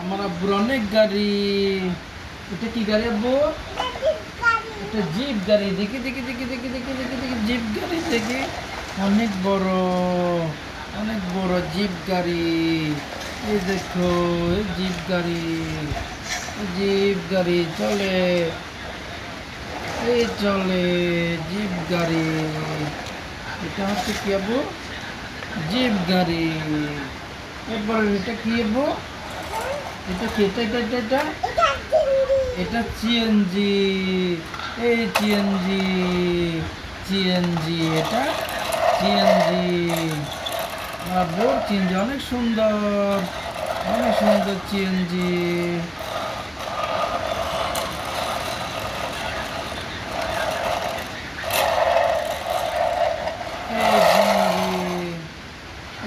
আমার আব্বুর অনেক গাড়ি। এটা কি গাড়ি আব্বু? এটা জিপ গাড়ি। দেখি দেখি দেখি দেখি দেখি দেখি দেখি জিপ গাড়ি দেখি। অনেক বড়, অনেক বড় জিপ গাড়ি। এই দেখো, এই জিপ গাড়ি, জিপ গাড়ি চলে, এই চলে জিপ গাড়ি। এটা হচ্ছে কি আব্বু? জিপ গাড়ি। এরপর এটা কি আব্বু? এটা কি? এটা এটা সিএনজি। এই সিএনজি, সিএনজি, এটা সিএনজি। বোর সিএনজি অনেক সুন্দর, অনেক সুন্দর সিএনজি।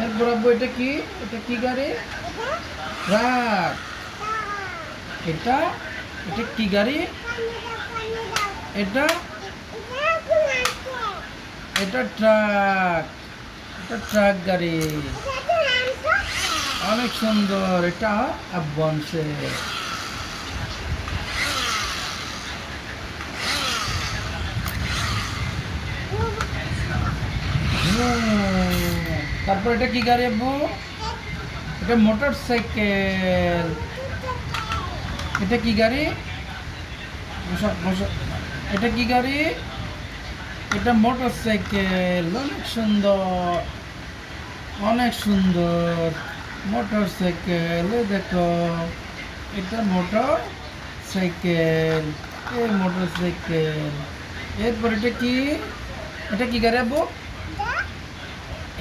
এরপর আব্বু এটা কি? এটা কি গাড়ি? ট্রাক। এটা এটা কি গাড়ি? এটা এটা ট্রাক। এটা ট্রাক গাড়ি, অনেক সুন্দর। এটা আব্বু আনছে। তারপর এটা কি গাড়ি আব্বু? এটা মোটর সাইকেল। এটা কি গাড়ি? বসা বসা। এটা কি গাড়ি? এটা মোটর সাইকেল। অনেক সুন্দর, অনেক সুন্দর মোটর সাইকেল। এই দেখো, এটা মোটর সাইকেল, এই মোটর সাইকেল। এরপর এটা কি? এটা কি গাড়ি আব্বু?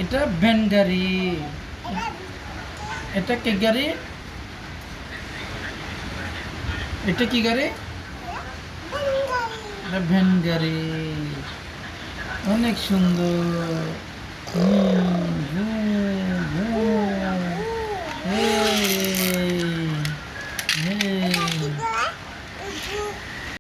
এটা ভ্যান গাড়ি। এটা কি গাড়ি? এটা কি গাড়ি? এটা ভ্যান গাড়ি, অনেক সুন্দর।